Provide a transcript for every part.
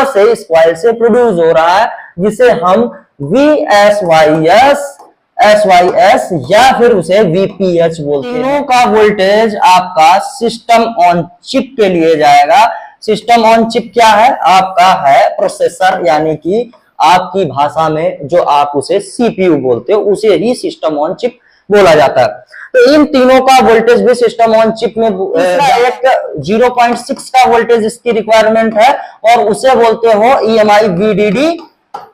यहां से इस कॉइल से प्रोड्यूस हो रहा है, जिसे हम SYS या फिर उसे VPH बोलते हैं। तीनों का वोल्टेज आपका सिस्टम ऑन चिप के लिए जाएगा। सिस्टम ऑन चिप क्या है? आपका है प्रोसेसर, यानी कि आपकी भाषा में जो आप उसे CPU बोलते हो, उसे ही सिस्टम ऑन चिप बोला जाता है। तो इन तीनों का वोल्टेज भी सिस्टम ऑन चिप में एक 0.6 का वोल्टेज इसकी रिक्वायरमेंट है, और उसे बोलते हो EMI VDD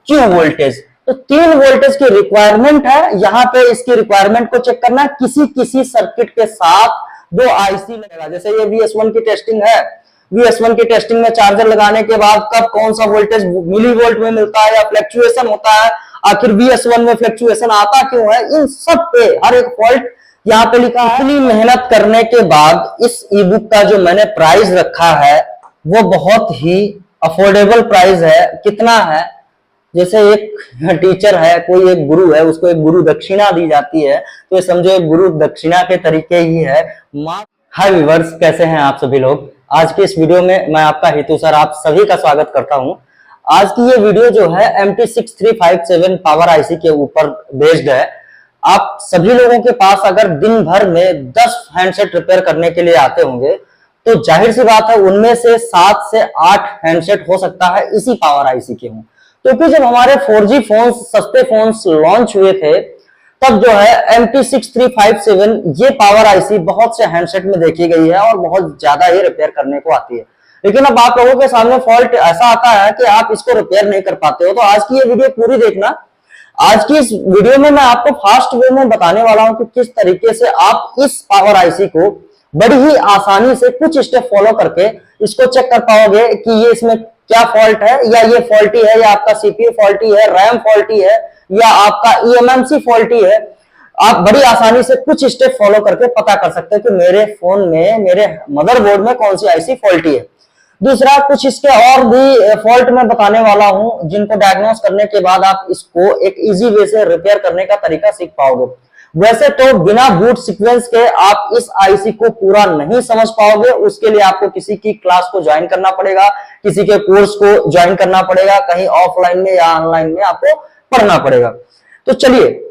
Q वोल्टेज। तो 3 वोल्टेज की रिक्वायरमेंट है। यहाँ पे इसकी रिक्वायरमेंट को चेक करना, किसी सर्किट के साथ 2 IC लगेगा। जैसे ये VS1 की टेस्टिंग है, VS1 की टेस्टिंग में चार्जर लगाने के बाद कब कौन सा वोल्टेज मिलीवोल्ट में मिलता है या फ्लक्चुएशन होता है, आखिर VS1 में फ्लक्चुएशन आता क्यों है, इन सब पे हर एक फॉल्ट यहाँ पे लिखा है। इतनी मेहनत करने के बाद इस ई बुक का जो मैंने प्राइस रखा है वो बहुत ही अफोर्डेबल प्राइस है। कितना है? जैसे एक टीचर है, कोई एक गुरु है, उसको एक गुरु दक्षिणा दी जाती है, तो ये समझो एक गुरु दक्षिणा के तरीके ही है। हाय व्यूअर्स, कैसे हैं आप सभी लोग? आज की इस वीडियो में मैं आपका हितू सर आप सभी का स्वागत करता हूं। आज की ये वीडियो जो है MT6357 पावर आईसी के ऊपर बेस्ड है। आप सभी लोगों के पास अगर दिन भर में 10 हैंडसेट रिपेयर करने के लिए आते होंगे, तो जाहिर सी बात है उनमें से 7 से 8 हैंडसेट हो सकता है इसी पावर आईसी के हों। क्योंकि जब हमारे 4G फोन्स, सस्ते फोन्स लॉन्च हुए थे, तब जो है MT6357 ये पावर आईसी बहुत से हैंडसेट में देखी गई है और बहुत ज्यादा ही रिपेयर करने को आती है। लेकिन अब आप लोगों के सामने फॉल्ट ऐसा आता है कि आप इसको रिपेयर नहीं कर पाते हो। तो आज की ये वीडियो पूरी देखना। आज की इस वीडियो में मैं आपको फास्ट वे में बताने वाला हूं कि किस तरीके से आप इस पावर आईसी को बड़ी ही आसानी से कुछ स्टेप फॉलो करके इसको चेक कर पाओगे कि ये इसमें क्या फॉल्ट है, या ये फॉल्टी है, या आपका CPU फॉल्टी है, रैम फॉल्टी है, या आपका eMMC फॉल्टी है। आप बड़ी आसानी से कुछ स्टेप फॉलो करके पता कर सकते हैं कि मेरे फोन में, मेरे मदरबोर्ड में कौन सी आईसी फॉल्टी है। दूसरा, कुछ इसके और भी फॉल्ट मैं बताने वाला हूं, जिनको डायग्नोस करने के बाद आप इसको एक इजी वे से रिपेयर करने का तरीका सीख पाओगे। वैसे तो बिना बूट सीक्वेंस के आप इस आईसी को पूरा नहीं समझ पाओगे। उसके लिए आपको किसी की क्लास को ज्वाइन करना पड़ेगा, किसी के कोर्स को ज्वाइन करना पड़ेगा, कहीं ऑफलाइन में या ऑनलाइन में आपको पढ़ना पड़ेगा। तो चलिए,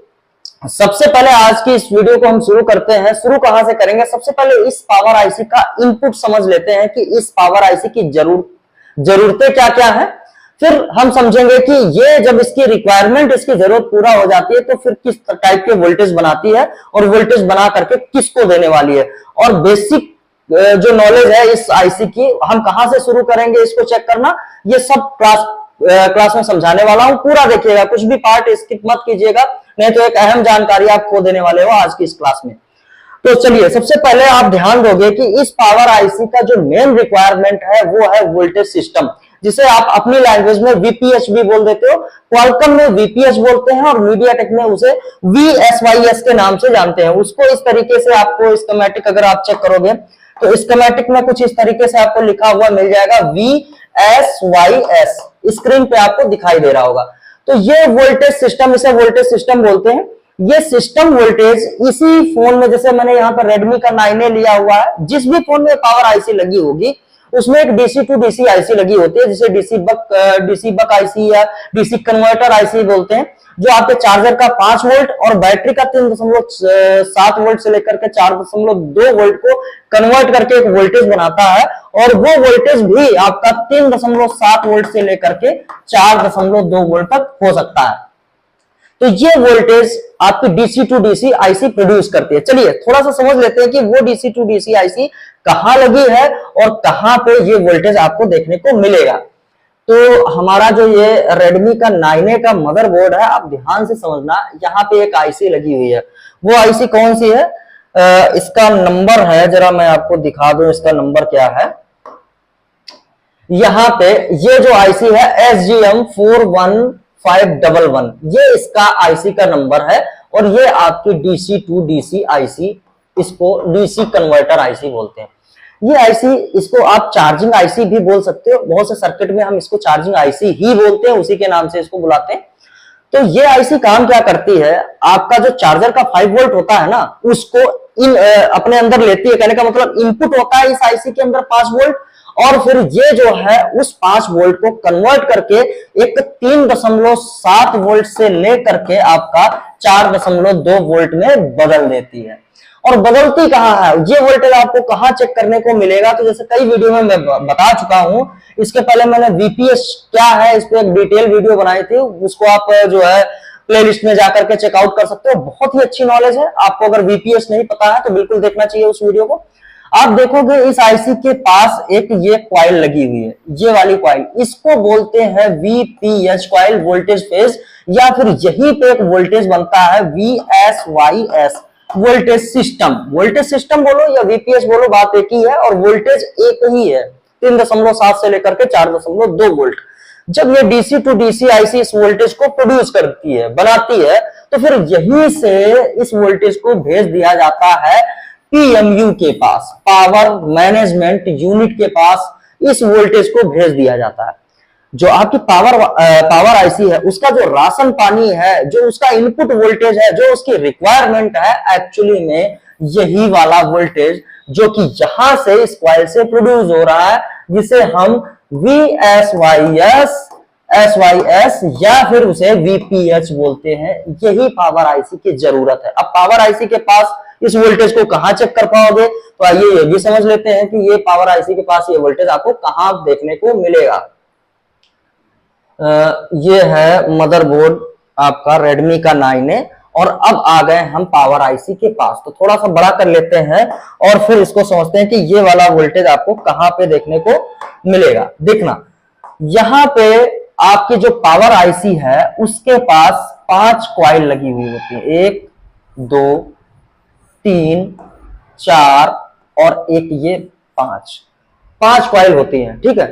सबसे पहले आज की इस वीडियो को हम शुरू करते हैं। शुरू कहां से करेंगे? सबसे पहले इस पावर आईसी का इनपुट समझ लेते हैं कि इस पावर आईसी की जरूरतें क्या क्या है। फिर हम समझेंगे कि ये जब इसकी रिक्वायरमेंट, इसकी जरूरत पूरा हो जाती है, तो फिर किस टाइप के वोल्टेज बनाती है और वोल्टेज बना करके किसको देने वाली है। और बेसिक जो नॉलेज है इस आईसी की, हम कहां से शुरू करेंगे इसको चेक करना, ये सब क्लास में समझाने वाला हूं। पूरा देखिएगा, कुछ भी पार्ट स्किप मत कीजिएगा, नहीं तो एक अहम जानकारी आप खो देने वाले हो आज की इस क्लास में। तो चलिए, सबसे पहले आप ध्यान दोगे कि इस पावर आईसी का जो मेन रिक्वायरमेंट है वो है वोल्टेज सिस्टम, जिसे आप अपनी लैंग्वेज में VPH भी बोल देते हो। क्वालकॉम में VPH बोलते हैं और मीडियाटेक में उसे VSYS के नाम से जानते हैं। उसको इस तरीके से आपको स्कीमेटिक अगर आप चेक करोगे तो स्कीमेटिक में कुछ इस तरीके से आपको लिखा हुआ मिल जाएगा, VSYS स्क्रीन पे आपको दिखाई दे रहा होगा। तो ये वोल्टेज सिस्टम, इसे वोल्टेज सिस्टम बोलते हैं। ये सिस्टम वोल्टेज इसी फोन में, जैसे मैंने यहाँ पर रेडमी का 9A लिया हुआ है, जिस भी फोन में पावर आईसी लगी होगी उसमें एक DC टू DC आईसी लगी होती है, जिसे DC बक आईसी या DC कन्वर्टर आईसी बोलते हैं, जो आपके चार्जर का 5 वोल्ट और बैटरी का 3.7 वोल्ट से लेकर के 4.2 वोल्ट को कन्वर्ट करके एक वोल्टेज बनाता है। और वो वोल्टेज भी आपका 3.7 वोल्ट से लेकर के 4.2 वोल्ट तक हो सकता है। तो ये वोल्टेज आपकी DC to DC IC produce करती है। चलिए थोड़ा सा समझ लेते हैं कि वो DC टू DC आईसी कहां लगी है और कहां पे ये वोल्टेज आपको देखने को मिलेगा। तो हमारा जो ये रेडमी का 9A का मदरबोर्ड है, आप ध्यान से समझना, यहाँ पे एक आईसी लगी हुई है। वो आईसी कौन सी है? इसका नंबर है, जरा मैं आपको दिखा दूं इसका नंबर क्या है। यहाँ पे ये जो आईसी है SGM41511, ये इसका आईसी का नंबर है। और ये आपकी DC टू DC आईसी, इसको DC कन्वर्टर आईसी बोलते हैं। ये आईसी, इसको आप चार्जिंग आईसी भी बोल सकते हो। बहुत से सर्किट में हम इसको चार्जिंग आईसी ही बोलते हैं, उसी के नाम से इसको बुलाते हैं। तो ये आईसी काम क्या करती है? आपका जो चार्जर का 5 वोल्ट होता है ना, उसको अपने अंदर लेती है। कहने का मतलब इनपुट होता है इस आईसी के अंदर 5 वोल्ट, और फिर ये जो है उस 5 वोल्ट को कन्वर्ट करके एक 3.7 वोल्ट से लेकर के आपका 4.2 वोल्ट में बदल देती है। और बदलती कहाँ है, ये वोल्टेज आपको कहाँ चेक करने को मिलेगा, तो जैसे कई वीडियो में मैं बता चुका हूं। इसके पहले मैंने वीपीएस क्या है इस पे एक डिटेल वीडियो बनाई थी, उसको आप जो है प्लेलिस्ट में जाकर के चेकआउट कर सकते हो। बहुत ही अच्छी नॉलेज है, आपको अगर वीपीएस नहीं पता है तो बिल्कुल देखना चाहिए उस वीडियो को। आप देखोगे इस आईसी के पास एक ये कॉइल लगी हुई है, ये वाली कॉइल, इसको बोलते हैं वीपीएच कॉइल, वोल्टेज फेज, या फिर यही पे एक वोल्टेज बनता है वीएसवाईएस, वोल्टेज सिस्टम। वोल्टेज सिस्टम बोलो या वीपीएच बोलो, बात एक ही है और वोल्टेज एक ही है, 3.7 से लेकर के 4.2 वोल्ट। जब ये डीसी टू डीसी आईसी इस वोल्टेज को प्रोड्यूस करती है, बनाती है, तो फिर यहीं से इस वोल्टेज को भेज दिया जाता है पीएमयू के पास, पावर मैनेजमेंट यूनिट के पास इस वोल्टेज को भेज दिया जाता है। जो आपकी पावर आईसी है उसका जो राशन पानी है, जो उसका इनपुट वोल्टेज है, जो उसकी रिक्वायरमेंट है, एक्चुअली में यही वाला वोल्टेज जो कि यहां से इस कॉइल से प्रोड्यूस हो रहा है, जिसे हम एसवाईएस या फिर उसे वीपीएच बोलते हैं। यही पावर आईसी की जरूरत है। अब पावर आईसी के पास इस वोल्टेज को कहां चेक कर पाओगे, तो आइए ये भी समझ लेते हैं कि ये पावर आईसी के पास ये वोल्टेज आपको कहां देखने को मिलेगा। ये है मदरबोर्ड आपका रेडमी का 9A, और अब आ गए हम पावर आईसी के पास। तो थोड़ा सा बड़ा कर लेते हैं और फिर इसको समझते हैं कि ये वाला वोल्टेज आपको कहां पे देखने को मिलेगा। देखना, यहां पे आपकी जो पावर आईसी है उसके पास 5 कॉइल लगी हुई होती है, 1 2 3 4 और एक ये 5 कॉइल होती हैं, ठीक है।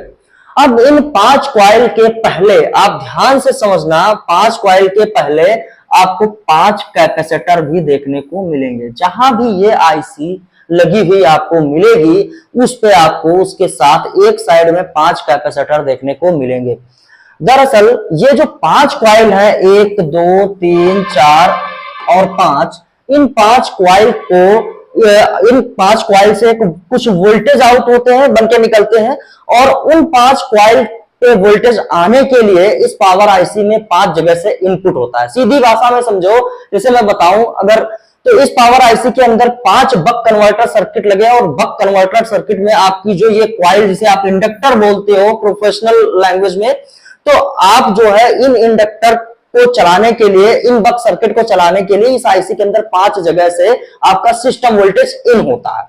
अब इन 5 कॉइल के पहले आप ध्यान से समझना, 5 कॉइल के पहले आपको 5 कैपेसिटर भी देखने को मिलेंगे। जहां भी ये आईसी लगी हुई आपको मिलेगी, उस पे आपको उसके साथ एक साइड में 5 कैपेसिटर देखने को मिलेंगे। दरअसल ये जो 5 कॉइल है, 1 2 3 4 और 5, इन 5 कॉइल से कुछ वोल्टेज आउट होते हैं, बनके निकलते हैं, और उन 5 कॉइल पे वोल्टेज आने के लिए इस पावर आईसी में 5 जगह से इनपुट होता है। सीधी भाषा में समझो, जैसे मैं बताऊं अगर, तो इस पावर आईसी के अंदर 5 बक कन्वर्टर सर्किट लगे, और बक कन्वर्टर सर्किट में आपकी जो ये कॉइल, जिसे आप इंडक्टर बोलते हो प्रोफेशनल लैंग्वेज में, तो आप जो है इन इंडक्टर को चलाने के लिए, इन बक सर्किट को चलाने के लिए इस आईसी के अंदर 5 जगह से आपका सिस्टम वोल्टेज इन होता है।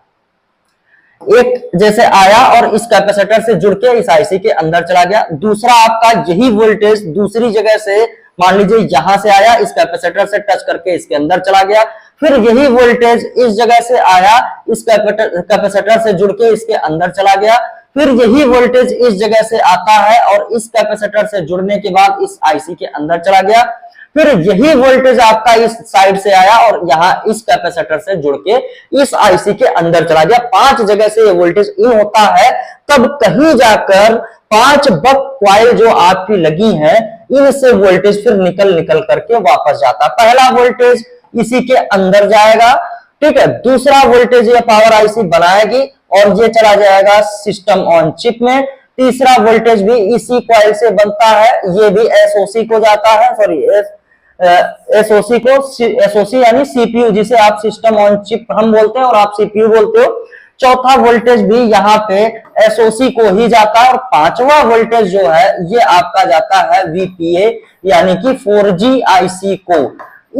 एक जैसे आया और इस कैपेसिटर से जुड़ के इस आईसी के अंदर चला गया। दूसरा आपका यही वोल्टेज दूसरी जगह से, मान लीजिए यहां से आया, इस कैपेसिटर से टच करके इसके अंदर चला गया। फिर यही वोल्टेज इस जगह से आया, इस कैपेसिटर से जुड़ के इसके अंदर चला गया। फिर यही वोल्टेज इस जगह से आता है और इस कैपेसिटर से जुड़ने के बाद इस आईसी के अंदर चला गया। फिर यही वोल्टेज आपका इस साइड से आया और यहां इस कैपेसिटर से जुड़ के इस आईसी के अंदर चला गया। 5 जगह से ये वोल्टेज इन होता है, तब कहीं जाकर 5 बक कॉइल जो आपकी लगी हैं, इनसे वोल्टेज फिर निकल करके वापस जाता है। पहला वोल्टेज इसी के अंदर जाएगा, ठीक है। दूसरा वोल्टेज ये पावर आईसी बनाएगी और ये चला जाएगा सिस्टम ऑन चिप में। तीसरा वोल्टेज भी इसी कॉइल से बनता है, ये भी एसओसी को जाता है, सॉरी एसओसी यानी सीपीयू, जिसे आप सिस्टम ऑन चिप हम बोलते हैं और आप सीपीयू बोलते हो। चौथा वोल्टेज भी यहाँ पे एसओसी को ही जाता है, और 5वां वोल्टेज जो है ये आपका जाता है वीपीए यानी कि 4G आईसी को।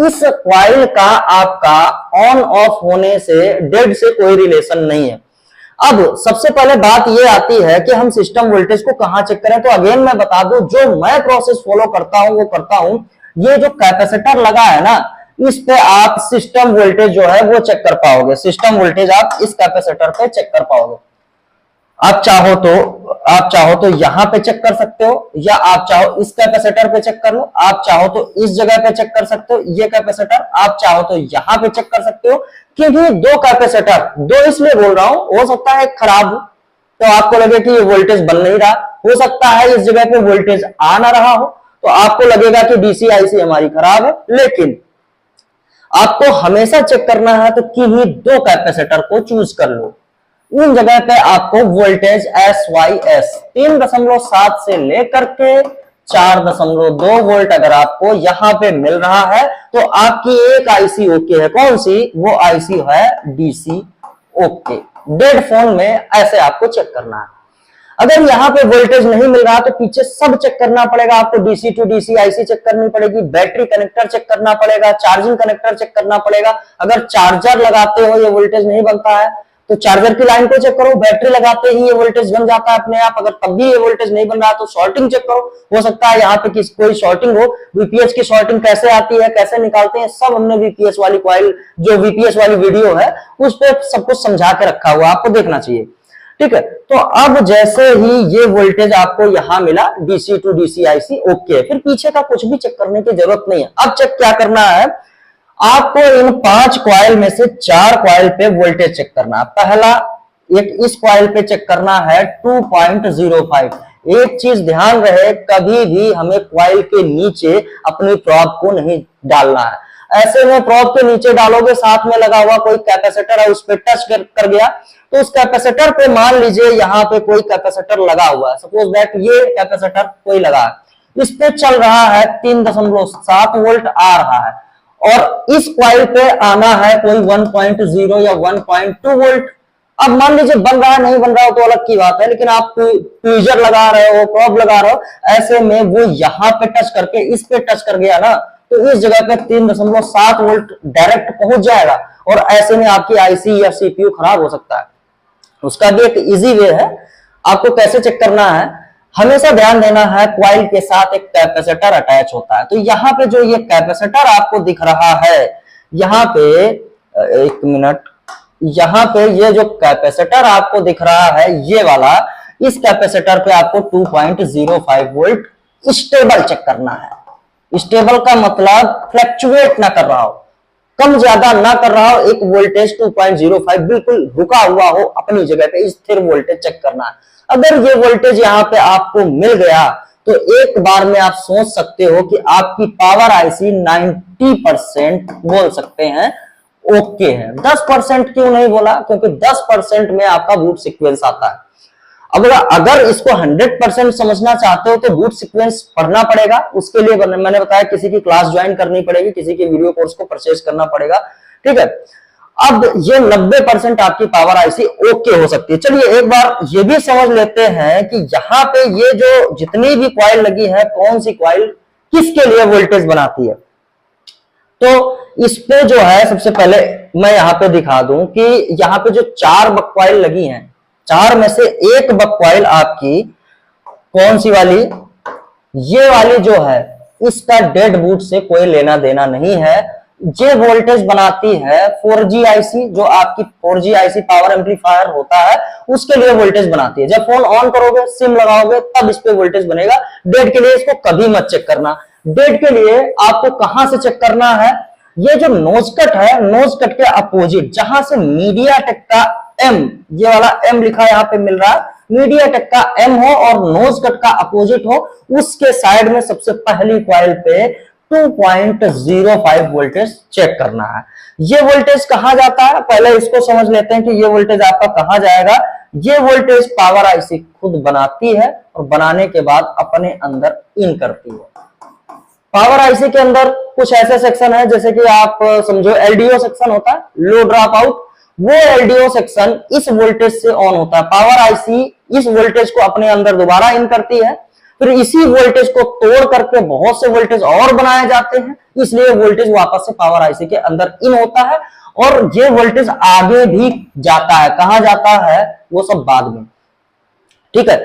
इस कॉइल का आपका ऑन ऑफ होने से, डेड से कोई रिलेशन नहीं है। अब सबसे पहले बात ये आती है कि हम सिस्टम वोल्टेज को कहां चेक करें। तो अगेन मैं बता दूं, जो मैं प्रोसेस फॉलो करता हूं वो करता हूं। ये जो कैपेसिटर लगा है ना, इस पे आप सिस्टम वोल्टेज जो है वो चेक कर पाओगे। सिस्टम वोल्टेज आप इस कैपेसिटर पे चेक कर पाओगे। आप चाहो तो यहां पे चेक कर सकते हो, या आप चाहो इस कैपेसिटर पे चेक कर लो, आप चाहो तो इस जगह पे चेक कर सकते हो ये कैपेसिटर, आप चाहो तो यहां पे चेक कर सकते हो। क्योंकि 2 कैपेसिटर, 2 इसलिए बोल रहा हूं, हो सकता है खराब हो तो आपको लगे कि ये वोल्टेज बन नहीं रहा, हो सकता है इस जगह पे वोल्टेज आ ना रहा हो तो आपको लगेगा कि डीसी आईसी हमारी खराब है। लेकिन आपको हमेशा चेक करना है तो किन्हीं 2 कैपेसिटर को चूज कर लो। उन जगह पे आपको वोल्टेज SYS 3.7 से लेकर के 4.2 वोल्ट अगर आपको यहां पे मिल रहा है तो आपकी एक आईसी ओके है। कौन सी? वो आईसी है DC ओके। डेड फोन में ऐसे आपको चेक करना है। अगर यहाँ पे वोल्टेज नहीं मिल रहा तो पीछे सब चेक करना पड़ेगा आपको। DC to DC IC check करनी पड़ेगी, बैटरी कनेक्टर चेक करना पड़ेगा, चार्जिंग कनेक्टर चेक करना पड़ेगा। अगर चार्जर लगाते हो ये वोल्टेज नहीं बनता है तो चार्जर की लाइन को चेक करो। बैटरी लगाते ही ये वोल्टेज बन जाता है अपने आप। अगर तब भी ये वोल्टेज नहीं बन रहा तो शॉर्टिंग चेक करो, हो सकता है यहाँ पे कोई शॉर्टिंग हो। वीपीएस की शॉर्टिंग कैसे आती है, कैसे निकालते हैं, सब हमने वीपीएस वाली कॉइल, जो वीपीएस वाली वीडियो है उस पर सब कुछ समझा के रखा हुआ, आपको देखना चाहिए। ठीक है, तो अब जैसे ही ये वोल्टेज आपको यहां मिला DC to DC IC okay, फिर पीछे का कुछ भी चेक करने की जरूरत नहीं है। अब चेक क्या करना है, आपको इन 5 कॉइल में से 4 कॉइल पे वोल्टेज चेक करना है। पहला एक इस कॉइल पे चेक करना है 2.05। एक चीज ध्यान रहे, कभी भी हमें कॉइल के नीचे अपनी प्रोब को नहीं डालना है। ऐसे में प्रोब के नीचे डालोगे, साथ में लगा हुआ कोई कैपेसिटर है उस पर टच कर गया तो उस कैपेसिटर पे मान लीजिए यहाँ पे कोई कैपेसिटर लगा हुआ है, सपोज दैट ये कैपेसिटर कोई लगा है, इस पे चल रहा है 3.7 वोल्ट आ रहा है और इस कॉइल पे आना है कोई 1.0 या 1.2 वोल्ट। अब मान लीजिए बन रहा है, नहीं बन रहा हो तो अलग की बात है, लेकिन आप ट्वीजर लगा रहे हो, प्रोब लगा रहे हो, ऐसे में वो यहाँ पे टच करके इस पे टच कर गया ना तो इस जगह पे 3.7 वोल्ट डायरेक्ट पहुंच जाएगा और ऐसे में आपकी आईसी या सीपीयू खराब हो सकता है। उसका भी एक इजी वे है। आपको कैसे चेक करना है, हमेशा ध्यान देना है कॉइल के साथ एक कैपेसिटर अटैच होता है। तो यहाँ पे जो ये कैपेसिटर आपको दिख रहा है, यहाँ पे एक मिनट, यहाँ पे ये जो कैपेसिटर आपको दिख रहा है ये वाला, इस कैपेसिटर पे आपको 2.05 वोल्ट स्टेबल चेक करना है। स्टेबल का मतलब फ्लक्चुएट ना कर रहा हो, कम ज्यादा ना कर रहा हो, एक वोल्टेज 2.05 बिल्कुल रुका हुआ हो अपनी जगह पे, स्थिर वोल्टेज चेक करना है। अगर ये वोल्टेज यहाँ पे आपको मिल गया तो एक बार में आप सोच सकते हो कि आपकी पावर आईसी 90% बोल सकते हैं ओके है। 10% क्यों नहीं बोला, क्योंकि 10% में आपका बूट सीक्वेंस आता है। अब अगर इसको 100% समझना चाहते हो तो बूट सीक्वेंस पढ़ना पड़ेगा। उसके लिए मैंने बताया किसी की क्लास ज्वाइन करनी पड़ेगी, किसी के वीडियो कोर्स को परचेज करना पड़ेगा। ठीक है, अब ये 90% आपकी पावर आईसी ओके हो सकती है। चलिए एक बार ये भी समझ लेते हैं कि यहाँ पे ये जो जितनी भी कॉइल लगी है, कौन सी कॉइल किसके लिए वोल्टेज बनाती है। तो इस पे जो है सबसे पहले मैं यहाँ पे दिखा दूं कि यहाँ पे जो 4 बक कॉइल लगी हैं, 4 में से एक बक कॉइल आपकी कौन सी वाली, ये वाली जो है, इसका डेड बूट से कोई लेना देना नहीं है। ये वोल्टेज बनाती है 4G आईसी, जो आपकी 4G आईसी पावर एम्पलीफायर होता है उसके लिए वोल्टेज बनाती है। जब फोन ऑन करोगे, सिम लगाओगे, तब इस पे वोल्टेज बनेगा। डेड के लिए इसको कभी मत चेक करना। डेड के लिए आपको कहां से चेक करना है, ये जो नोज कट है, नोज कट के अपोजिट जहां से मीडियाटेक का M, ये वाला M लिखा यहाँ पे मिल रहा है, मीडियाटेक का M हो और नोज कट का अपोजिट हो, उसके साइड में सबसे पहली कॉइल पे 2.05 वोल्टेज चेक करना है। ये वोल्टेज कहां जाता है, पहले इसको समझ लेते हैं कि ये वोल्टेज आपका कहां जाएगा। ये वोल्टेज पावर आईसी खुद बनाती है और बनाने के बाद अपने अंदर इन करती है। पावर आईसी के अंदर कुछ ऐसे सेक्शन है, जैसे कि आप समझो एलडीओ सेक्शन होता है, लो ड्रॉप आउट, वो एलडीओ सेक्शन इस वोल्टेज से ऑन होता है। पावर आईसी इस वोल्टेज को अपने अंदर दोबारा इन करती है, फिर इसी वोल्टेज को तोड़ करके बहुत से वोल्टेज और बनाए जाते हैं, इसलिए वोल्टेज वापस से पावर आईसी के अंदर इन होता है और ये वोल्टेज आगे भी जाता है। कहां जाता है वो सब बाद में। ठीक है,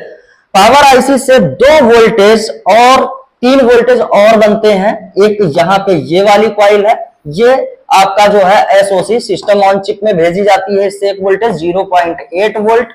पावर आईसी से 2 वोल्टेज और 3 वोल्टेज और बनते हैं। एक यहाँ पे ये वाली कॉइल है, ये आपका जो है एसओसी सिस्टम ऑन चिप में भेजी जाती है। इससे एक voltage 0.8 volt,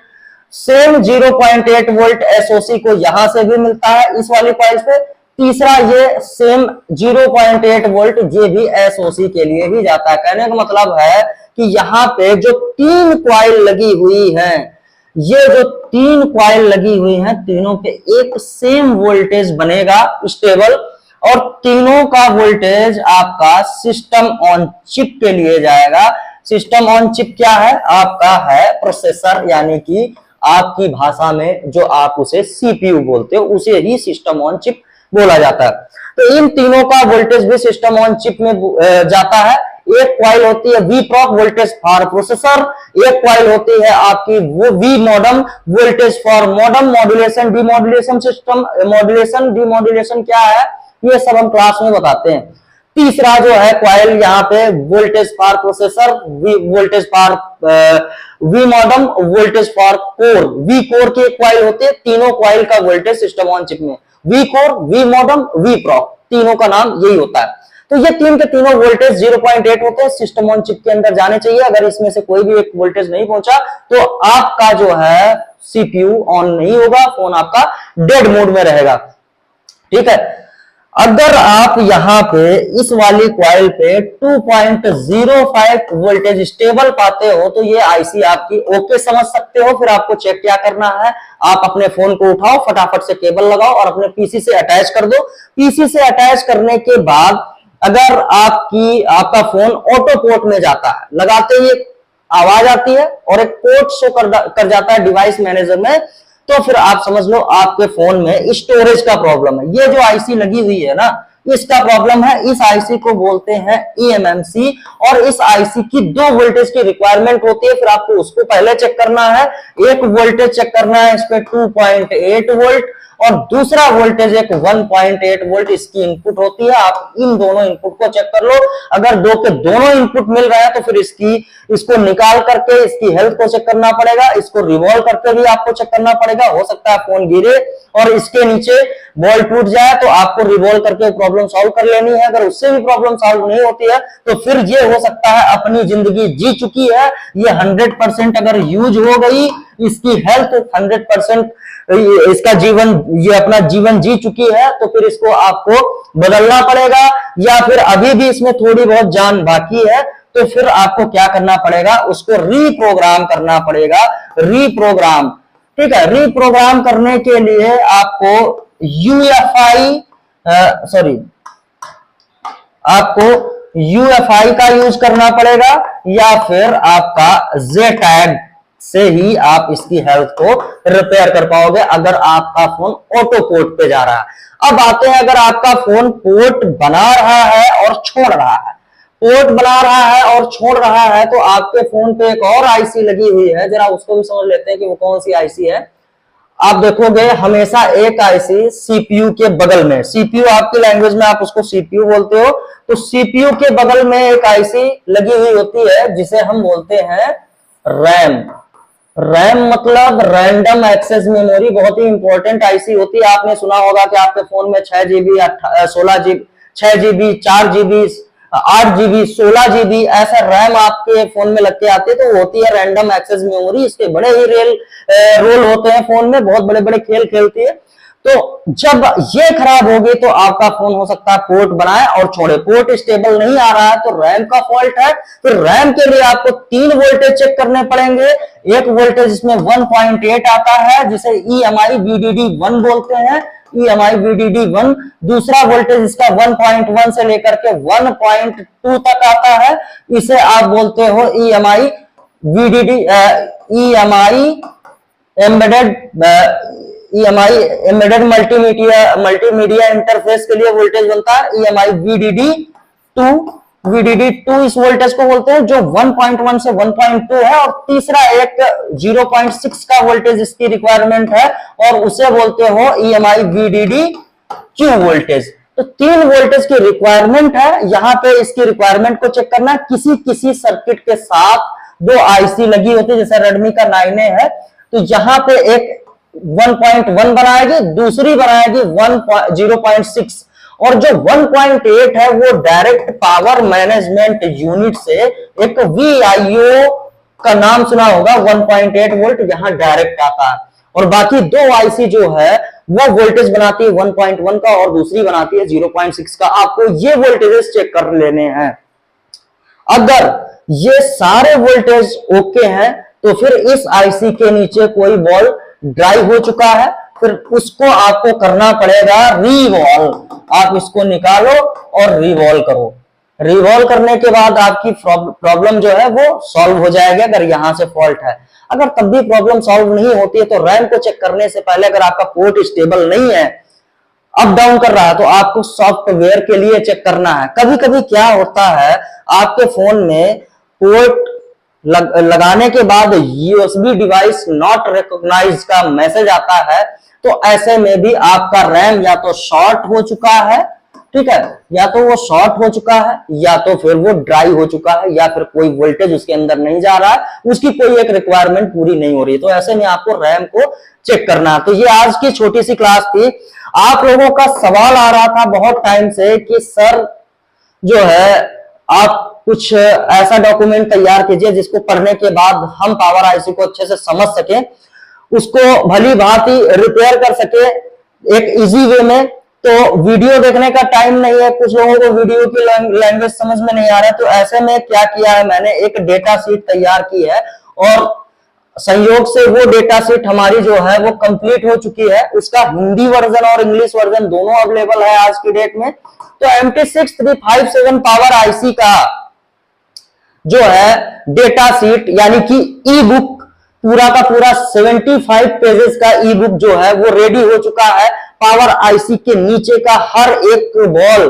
same 0.8 volt SOC को यहां से भी मिलता है इस वाली कॉइल पे। तीसरा ये सेम 0.8 वोल्ट, ये भी एसओसी के लिए ही जाता है। कहने का मतलब है कि यहाँ पे जो 3 कॉइल लगी हुई हैं, ये जो 3 कॉइल लगी हुई हैं, तीनों पे एक सेम वोल्टेज बनेगा स्टेबल, और तीनों का वोल्टेज आपका सिस्टम ऑन चिप के लिए जाएगा। सिस्टम ऑन चिप क्या है? आपका है प्रोसेसर, यानी कि आपकी भाषा में जो आप उसे सीपीयू बोलते हो उसे ही सिस्टम ऑन चिप बोला जाता है। तो इन तीनों का वोल्टेज भी सिस्टम ऑन चिप में जाता है। एक कॉइल होती है V proc voltage for processor, एक कॉइल होती है आपकी वो V modem voltage for modem modulation demodulation system. Modulation demodulation क्या है ये सब हम क्लास में बताते हैं। तीसरा जो है कॉइल यहाँ पे voltage for processor, voltage for V modem, voltage for core. V core की एक कॉइल होती है। तीनों कॉइल का वोल्टेज सिस्टम ऑन चिप में V core, V modem, V proc, तीनों का नाम यही होता है। तो ये तीन के तीनों वोल्टेज 0.8 होते हैं, सिस्टम ऑन चिप के अंदर जाने चाहिए। अगर इसमें से कोई भी एक वोल्टेज नहीं पहुंचा तो आपका जो है सीपीयू ऑन नहीं होगा, फोन आपका डेड मोड में रहेगा। ठीक है, अगर आप यहां पे इस वाली कॉइल पे 2.05 वोल्टेज स्टेबल पाते हो तो ये आईसी आपकी ओके समझ सकते हो। फिर आपको चेक क्या करना है, आप अपने फोन को उठाओ, फटाफट से केबल लगाओ और अपने पीसी से अटैच कर दो। पीसी से अटैच करने के बाद अगर आपका फोन ऑटो पोर्ट में जाता है, लगाते ही आवाज आती है और एक कोड शो कर जाता है डिवाइस मैनेजर में, तो फिर आप समझ लो आपके फोन में स्टोरेज का प्रॉब्लम है। ये जो आईसी लगी हुई है ना, इसका प्रॉब्लम है। इस आईसी को बोलते हैं eMMC और इस आईसी की 2 वोल्टेज की रिक्वायरमेंट होती है। फिर आपको उसको पहले चेक करना है। एक वोल्टेज चेक करना है इस पे 2.8 वोल्ट और दूसरा वोल्टेज एक 1.8 वोल्ट इसकी इनपुट होती है। आप इन दोनों इनपुट को चेक कर लो। अगर दो के दोनों इनपुट मिल रहे हैं तो फिर इसको निकाल करके इसकी हेल्थ को चेक करना पड़ेगा। इसको रिवॉल्व करके भी आपको चेक करना पड़ेगा। हो सकता है फोन गिरे और इसके नीचे बॉल टूट जाए तो आपको रिवॉल्व करके प्रॉब्लम सॉल्व कर लेनी है। अगर उससे भी प्रॉब्लम सॉल्व नहीं होती है तो फिर ये हो सकता है अपनी जिंदगी जी चुकी है, ये 100% अगर यूज हो गई, इसकी हेल्थ 100% इसका जीवन, ये अपना जीवन जी चुकी है, तो फिर इसको आपको बदलना पड़ेगा। या फिर अभी भी इसमें थोड़ी बहुत जान बाकी है तो फिर आपको क्या करना पड़ेगा, उसको रीप्रोग्राम करना पड़ेगा। रीप्रोग्राम, ठीक है। रीप्रोग्राम करने के लिए आपको यूएफआई का यूज करना पड़ेगा या फिर आपका JTAG से ही आप इसकी हेल्थ को रिपेयर कर पाओगे अगर आपका फोन ऑटो पोर्ट पे जा रहा है। अब आते हैं, अगर आपका फोन पोर्ट बना रहा है और छोड़ रहा है, पोर्ट बना रहा है और छोड़ रहा है, तो आपके फोन पे एक और आईसी लगी हुई है। जरा उसको भी समझ लेते हैं कि वो कौन सी आईसी है। आप देखोगे हमेशा एक आईसी सीपीयू के बगल में, सीपीयू आपकी लैंग्वेज में आप उसको सीपीयू बोलते हो, तो सीपीयू के बगल में एक आईसी लगी हुई होती है जिसे हम बोलते हैं रैम। रैम मतलब रैंडम एक्सेस मेमोरी, बहुत ही इंपॉर्टेंट आईसी होती है। आपने सुना होगा कि आपके फोन में 6 GB, 16 GB, 6 GB, 4 GB, 8 GB, 16 GB ऐसा रैम आपके फोन में लग के आते हैं, तो वो होती है रैंडम एक्सेस मेमोरी। इसके बड़े ही रोल होते हैं फोन में, बहुत बड़े बड़े खेल खेलती है। तो जब ये खराब होगी तो आपका फोन हो सकता है पोर्ट बनाए और छोड़े, पोर्ट स्टेबल नहीं आ रहा है तो रैम का फॉल्ट है। फिर रैम के लिए आपको 3 वोल्टेज चेक करने पड़ेंगे। एक वोल्टेज इसमें 1.8 आता है जिसे EMI VDD1 बोलते हैं, EMI VDD1। दूसरा वोल्टेज इसका 1.1 से लेकर के 1.2 तक आता है, इसे आप बोलते हो EMI VDD, EMI embedded multimedia interface के लिए वोल्टेज बनता है EMI VDD2 इस वोल्टेज को बोलते हैं, जो 1.1 से 1.2 है। और तीसरा एक 0.6 का वोल्टेज इसकी रिक्वायरमेंट है और उसे बोलते हो EMI VDD-Q वोल्टेज। तो 3 वोल्टेज की रिक्वायरमेंट है। यहाँ पे इसकी रिक्वायरमेंट को चेक करना, किसी सर्किट के साथ 2 आईसी लगी होती है, जैसे रेडमी का 9A है, तो यहाँ पे एक 1.1 बनाएगी, दूसरी बनाएगी 0.6 और जो 1.8 है वो डायरेक्ट पावर मैनेजमेंट यूनिट से एक VIO का नाम सुना होगा, 1.8 वोल्ट यहां डायरेक्ट आता है। और बाकी 2 आईसी जो है वो वोल्टेज बनाती है 1.1 का और दूसरी बनाती है 0.6 का। आपको ये वोल्टेजेस चेक कर लेने हैं। अगर ये सारे वोल्टेज ओके हैं तो फिर इस आईसी के नीचे कोई बॉल ड्राई हो चुका है, फिर उसको आपको करना पड़ेगा रिवॉल्व। आप इसको निकालो और रिवॉल्व करो। रिवॉल्व करने के बाद आपकी प्रॉब्लम जो है वो सॉल्व हो जाएगी अगर यहां से फॉल्ट है। अगर तब भी प्रॉब्लम सॉल्व नहीं होती है तो रैम को चेक करने से पहले अगर आपका पोर्ट स्टेबल नहीं है, अप डाउन कर रहा है, तो आपको सॉफ्टवेयर के लिए चेक करना है। कभी कभी क्या होता है, आपके फोन में पोर्ट लगाने के बाद यूएसबी डिवाइस नॉट रिकॉग्नाइज का मैसेज आता है, तो ऐसे में भी आपका रैम या तो शॉर्ट हो चुका है, ठीक है, या तो वो शॉर्ट हो चुका है, या तो फिर वो ड्राई हो चुका है, या फिर कोई वोल्टेज उसके अंदर नहीं जा रहा है, उसकी कोई एक रिक्वायरमेंट पूरी नहीं हो रही है। तो ऐसे में आपको रैम को चेक करना है। तो ये आज की छोटी सी क्लास थी। आप लोगों का सवाल आ रहा था बहुत टाइम से कि सर जो है आप कुछ ऐसा डॉक्यूमेंट तैयार कीजिए जिसको पढ़ने के बाद हम पावर आईसी को अच्छे से समझ सके, उसको भली भांति रिपेयर कर सके एक इजी वे में। तो वीडियो देखने का टाइम नहीं है, कुछ लोगों को वीडियो की लैंग्वेज समझ में नहीं आ रहा है, तो ऐसे में क्या किया है, मैंने एक डेटा शीट तैयार की है और संयोग से वो डेटा शीट हमारी जो है वो कंप्लीट हो चुकी है। उसका हिंदी वर्जन और इंग्लिश वर्जन दोनों अवेलेबल है आज की डेट में। तो MT6357 पावर आईसी का जो है डेटा शीट यानी कि ई बुक पूरा का पूरा 75 पेजेस का ई बुक जो है वो रेडी हो चुका है। पावर आईसी के नीचे का हर एक बॉल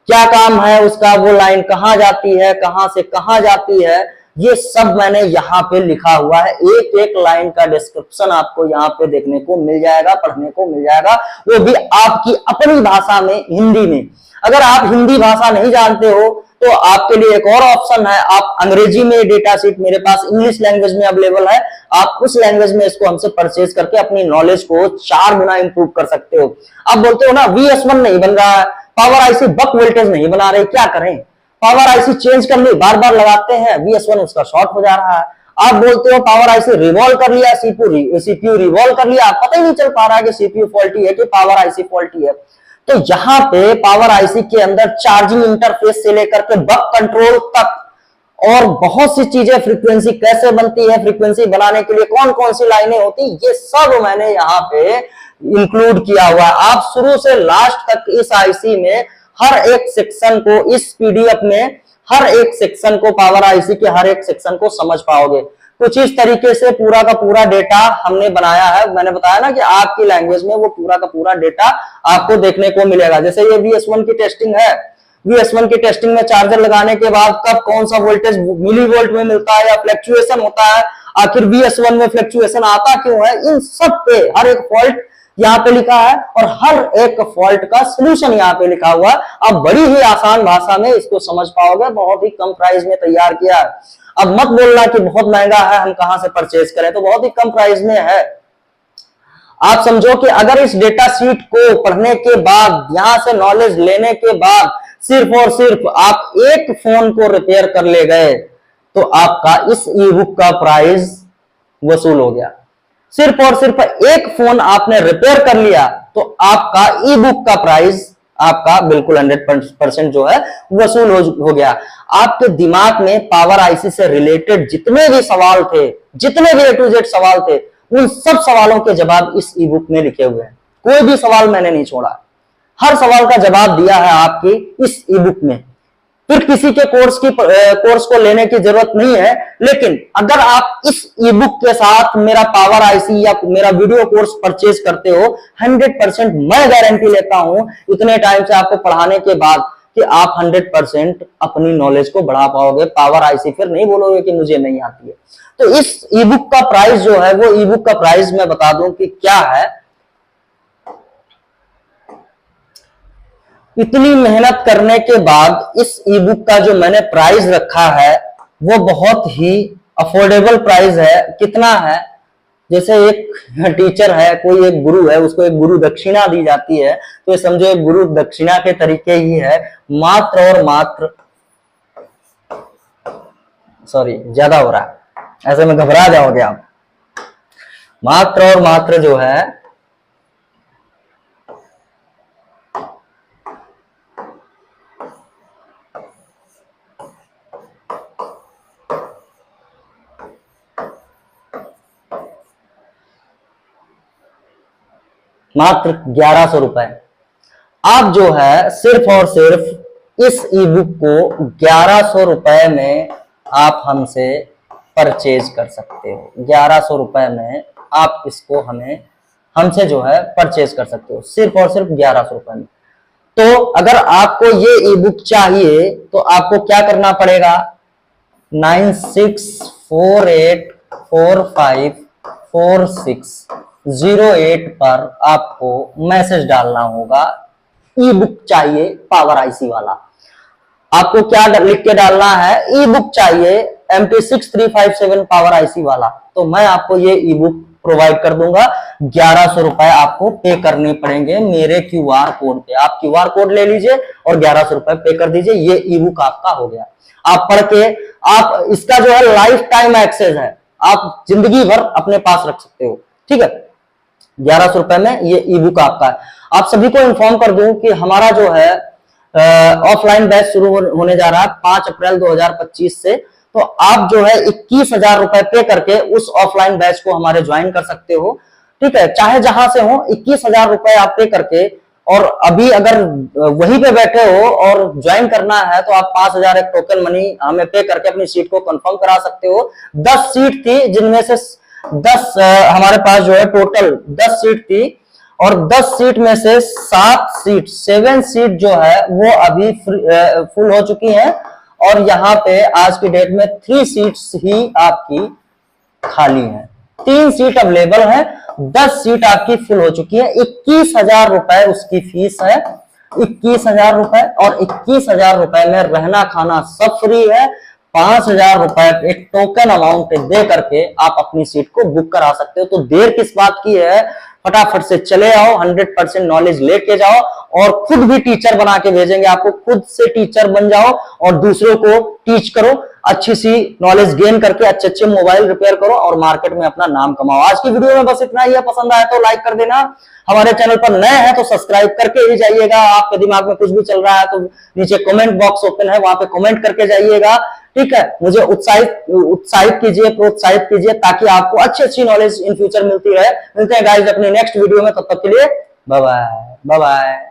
क्या काम है उसका, वो लाइन कहां जाती है, कहां से कहां जाती है, ये सब मैंने यहाँ पे लिखा हुआ है। एक एक लाइन का डिस्क्रिप्शन आपको यहाँ पे देखने को मिल जाएगा, पढ़ने को मिल जाएगा, वो भी आपकी अपनी भाषा में, हिंदी में। अगर आप हिंदी भाषा नहीं जानते हो तो आपके लिए एक और ऑप्शन है, आप अंग्रेजी में डेटा शीट मेरे पास इंग्लिश लैंग्वेज में अवेलेबल है, आप उस लैंग्वेज में इसको हमसे परचेज करके अपनी नॉलेज को 4 गुना इंप्रूव कर सकते हो। आप बोलते हो ना VS1 नहीं बन रहा है, पावर आईसी बक वोल्टेज नहीं बना रहे, क्या करें, पावर आईसी चेंज कर ली, बार बार लगाते हैं, VS1 उसका शॉर्ट हो जा रहा है। आप बोलते हो पावर आईसी रिवॉल्व कर लिया, सीपीयू रिवॉल्व कर लिया, पता ही नहीं चल पा रहा है कि सीपीयू फॉल्टी है कि पावर आईसी फॉल्टी है। तो यहां पे पावर आईसी के अंदर चार्जिंग इंटरफेस से लेकर के बक कंट्रोल तक और बहुत सी चीजें, फ्रीक्वेंसी कैसे बनती है, फ्रीक्वेंसी बनाने के लिए कौन कौन सी लाइनें होती, ये सब मैंने यहाँ पे इंक्लूड किया हुआ है। आप शुरू से लास्ट तक इस आईसी में हर एक सेक्शन को, इस पीडीएफ में हर एक सेक्शन को, पावर आईसी के हर एक सेक्शन को समझ पाओगे। कुछ इस तरीके से पूरा का पूरा डेटा हमने बनाया है। मैंने बताया ना कि आपकी लैंग्वेज में वो पूरा का पूरा डेटा आपको देखने को मिलेगा। जैसे ये VS1 की टेस्टिंग है, VS1 की टेस्टिंग में चार्जर लगाने के बाद कब कौन सा वोल्टेज मिली वोल्ट में मिलता है या फ्लक्चुएशन होता है, आखिर VS1 में फ्लक्चुएशन आता क्यों है, इन सब पे हर एक फॉल्ट यहाँ पे लिखा है और हर एक फॉल्ट का सलूशन यहाँ पे लिखा हुआ है। आप बड़ी ही आसान भाषा में इसको समझ पाओगे, बहुत ही कम प्राइस में तैयार किया है। अब मत बोलना कि बहुत महंगा है, हम कहां से परचेज करें, तो बहुत ही कम प्राइस में है। आप समझो कि अगर इस डेटा शीट को पढ़ने के बाद, यहां से नॉलेज लेने के बाद सिर्फ और सिर्फ आप एक फोन को रिपेयर कर ले गए तो आपका इस ई बुक का प्राइस वसूल हो गया। सिर्फ और सिर्फ एक फोन आपने रिपेयर कर लिया तो आपका ई बुक का प्राइस आपका बिल्कुल 100% जो है वसूल हो गया। आपके दिमाग में पावर आईसी से रिलेटेड जितने भी सवाल थे, जितने भी A to Z सवाल थे, उन सब सवालों के जवाब इस ई बुक में लिखे हुए हैं। कोई भी सवाल मैंने नहीं छोड़ा, हर सवाल का जवाब दिया है आपकी इस ई बुक में। फिर किसी के कोर्स को लेने की जरूरत नहीं है, लेकिन अगर आप इस ई बुक के साथ मेरा पावर आईसी या मेरा वीडियो कोर्स परचेज करते हो, 100% मैं गारंटी लेता हूं इतने टाइम से आपको पढ़ाने के बाद कि आप 100% अपनी नॉलेज को बढ़ा पाओगे। पावर आईसी फिर नहीं बोलोगे कि मुझे नहीं आती है। तो इस ई बुक का प्राइस जो है, वो ई बुक का प्राइस मैं बता दूं कि क्या है। इतनी मेहनत करने के बाद इस ई बुक का जो मैंने प्राइस रखा है वो बहुत ही अफोर्डेबल प्राइस है। कितना है, जैसे एक टीचर है, कोई एक गुरु है, उसको एक गुरु दक्षिणा दी जाती है, तो ये समझो एक गुरु दक्षिणा के तरीके ही है। मात्र और मात्र, सॉरी ज्यादा हो रहा है, ऐसे में घबरा जाओगे आप। मात्र और मात्र जो है मात्र 1100 रुपए। आप जो है सिर्फ और सिर्फ इस ई बुक को 1100 रुपए में आप हमसे परचेज कर सकते हो। 1100 रुपए में आप इसको हमसे जो है परचेज कर सकते हो, सिर्फ और सिर्फ 1100 रुपए में। तो अगर आपको ये ई बुक चाहिए तो आपको क्या करना पड़ेगा, 9648454608 पर आपको मैसेज डालना होगा, ई बुक चाहिए पावर आईसी वाला। आपको क्या लिख के डालना है, ई बुक चाहिए MT6357 पावर आईसी वाला। तो मैं आपको ये ई बुक प्रोवाइड कर दूंगा। 1100 रुपए आपको पे करने पड़ेंगे मेरे क्यूआर कोड पे। आप क्यूआर कोड ले लीजिए और 1100 रुपए पे कर दीजिए, ये ई बुक आपका हो गया। आप पढ़ के, आप इसका जो है लाइफ टाइम एक्सेस है, आप जिंदगी भर अपने पास रख सकते हो, ठीक है। 1100 रुपए में ये ई बुक आपका है। आप सभी को इन्फॉर्म कर दूं कि हमारा जो है ऑफलाइन बैच शुरू होने जा रहा है 5 अप्रैल 2025 से। तो आप जो है 21,000 रुपए पे करके उस ऑफलाइन बैच को हमारे ज्वाइन कर सकते हो, ठीक है। चाहे जहां से हो, 21,000 रुपए आप पे करके, और अभी अगर वहीं पे बैठे हो और ज्वाइन करना है तो आप 5,000 एक टोकन मनी हमें पे करके अपनी सीट को कंफर्म करा सकते हो। 10 सीट थी, जिनमें से 10 हमारे पास जो है टोटल 10 सीट थी, और 10 सीट में से 7 सीट जो है वो अभी फुल हो चुकी हैं, और यहाँ पे आज की डेट में 3 सीट्स ही आपकी खाली हैं। 3 सीट अवेलेबल है, 10 सीट आपकी फुल हो चुकी है। 21,000 रुपए उसकी फीस है, 21,000 रुपए, और 21,000 रुपए में रहना खाना सब फ्री है। 5,000 रुपए एक टोकन अमाउंट दे करके आप अपनी सीट को बुक करा सकते हो। तो देर किस बात की है, फटाफट से चले आओ, 100% नॉलेज लेके जाओ, और खुद भी टीचर बना के भेजेंगे आपको। खुद से टीचर बन जाओ और दूसरों को टीच करो, अच्छी सी नॉलेज गेन करके अच्छे अच्छे मोबाइल रिपेयर करो और मार्केट में अपना नाम कमाओ। आज की वीडियो में बस इतना ही है। पसंद आया तो लाइक कर देना, हमारे चैनल पर नए हैं तो सब्सक्राइब करके ही जाइएगा। आपके दिमाग में कुछ भी चल रहा है तो नीचे कमेंट बॉक्स ओपन है, वहां पे कमेंट करके जाइएगा, ठीक है। मुझे उत्साहित कीजिए, प्रोत्साहित कीजिए, ताकि आपको अच्छी अच्छी नॉलेज इन फ्यूचर मिलती रहे। मिलते हैं गाइस अपने नेक्स्ट वीडियो में, तब तक के लिए बाय बाय बाय बाय।